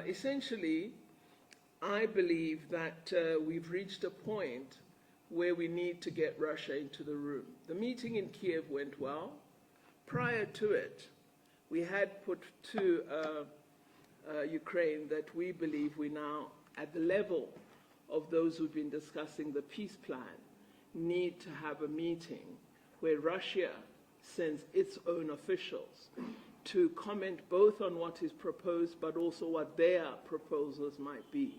essentially, I believe that we've reached a point where we need to get Russia into the room. The meeting in Kiev went well. Prior to it, we had put to Ukraine that we believe we now, at the level of those who've been discussing the peace plan, need to have a meeting where Russia sends its own officials to comment both on what is proposed but also what their proposals might be,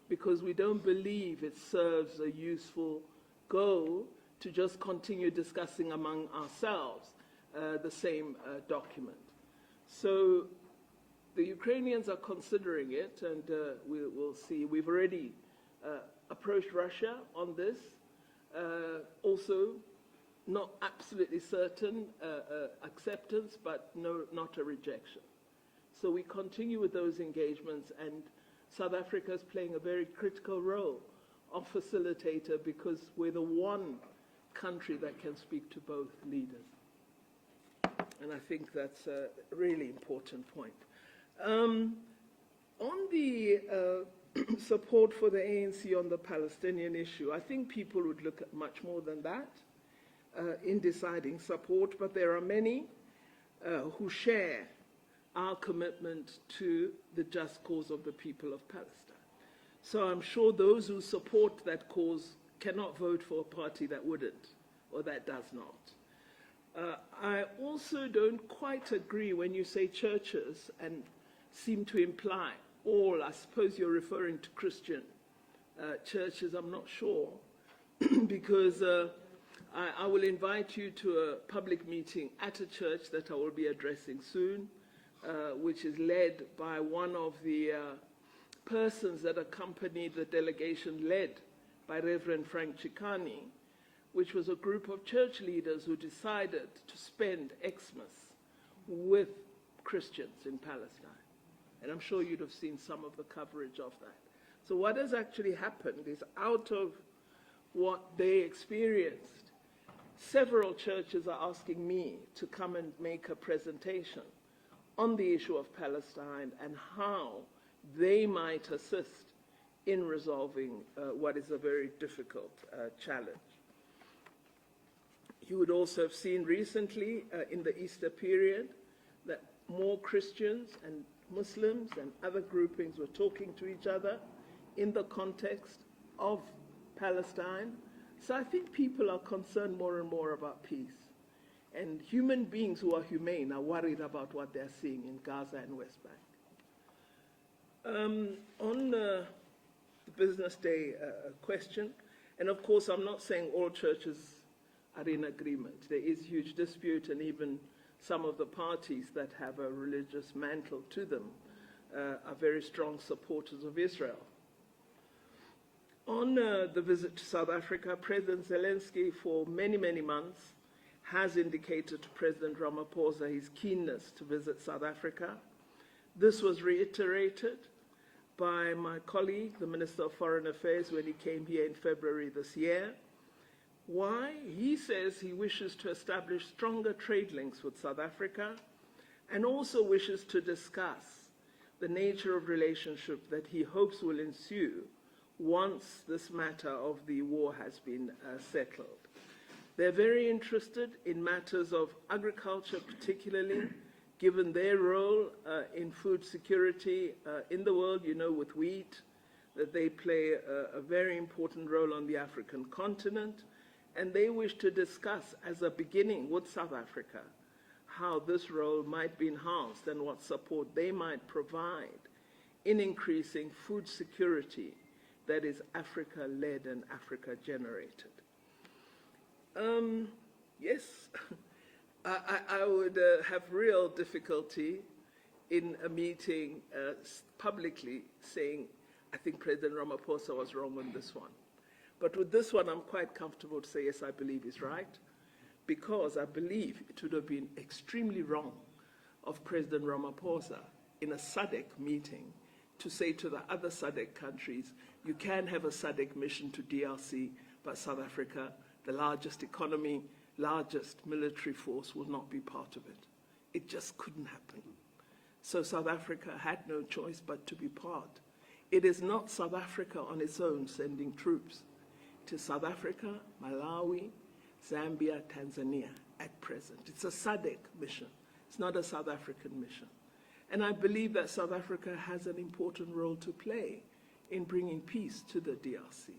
because we don't believe it serves a useful goal to just continue discussing among ourselves the same document. So the Ukrainians are considering it, and we'll see. We've already approached Russia on this. Also, not absolutely certain acceptance, but no, not a rejection. So we continue with those engagements, and South Africa is playing a very critical role of facilitator, because we're the one country that can speak to both leaders. And I think that's a really important point. On the support for the ANC on the Palestinian issue, I think people would look at much more than that in deciding support, but there are many who share our commitment to the just cause of the people of Palestine. So I'm sure those who support that cause cannot vote for a party that wouldn't, or that does not. I also don't quite agree when you say churches and seem to imply all. I suppose you're referring to Christian churches, I'm not sure, because I will invite you to a public meeting at a church that I will be addressing soon, which is led by one of the persons that accompanied the delegation led by Reverend Frank Chikani, which was a group of church leaders who decided to spend Xmas with Christians in Palestine. And I'm sure you'd have seen some of the coverage of that. So what has actually happened is, out of what they experienced, several churches are asking me to come and make a presentation on the issue of Palestine and how they might assist in resolving what is a very difficult challenge. You would also have seen recently in the Easter period that more Christians and Muslims and other groupings were talking to each other in the context of Palestine. So I think people are concerned more and more about peace. And human beings who are humane are worried about what they're seeing in Gaza and West Bank. On the business day question, and of course I'm not saying all churches are in agreement. There is huge dispute, and even some of the parties that have a religious mantle to them are very strong supporters of Israel. On the visit to South Africa, President Zelensky, for many, many months, has indicated to President Ramaphosa his keenness to visit South Africa. This was reiterated by my colleague, the Minister of Foreign Affairs, when he came here in February this year. Why? He says he wishes to establish stronger trade links with South Africa, and also wishes to discuss the nature of relationship that he hopes will ensue once this matter of the war has been settled. They're very interested in matters of agriculture, particularly, given their role in food security in the world, you know, with wheat, that they play a very important role on the African continent. And they wish to discuss, as a beginning with South Africa, how this role might be enhanced and what support they might provide in increasing food security that is Africa-led and Africa-generated. Yes, I would have real difficulty in a meeting publicly saying, I think President Ramaphosa was wrong on this one. But with this one, I'm quite comfortable to say, yes, I believe he's right, because I believe it would have been extremely wrong of President Ramaphosa in a SADC meeting to say to the other SADC countries, you can have a SADC mission to DRC, but South Africa, the largest economy, largest military force, will not be part of it. It just couldn't happen. So South Africa had no choice but to be part. It is not South Africa on its own sending troops. It is South Africa, Malawi, Zambia, Tanzania at present. It's a SADC mission. It's not a South African mission. And I believe that South Africa has an important role to play in bringing peace to the DRC.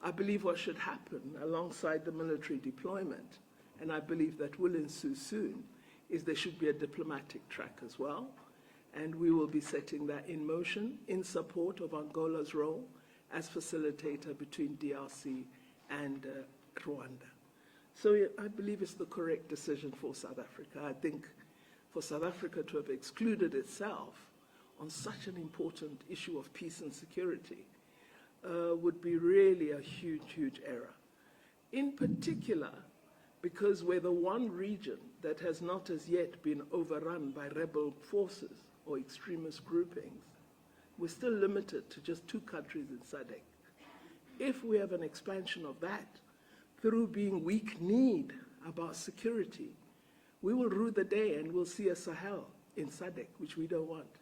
I believe what should happen alongside the military deployment, and I believe that will ensue soon, is there should be a diplomatic track as well, and we will be setting that in motion in support of Angola's role as facilitator between DRC and Rwanda. So I believe it's the correct decision for South Africa. I think for South Africa to have excluded itself on such an important issue of peace and security would be really a huge, huge error. In particular, because we're the one region that has not as yet been overrun by rebel forces or extremist groupings. We're still limited to just 2 countries in SADC. If we have an expansion of that, through being weak-kneed about security, we will rue the day and we'll see a Sahel in SADC, which we don't want.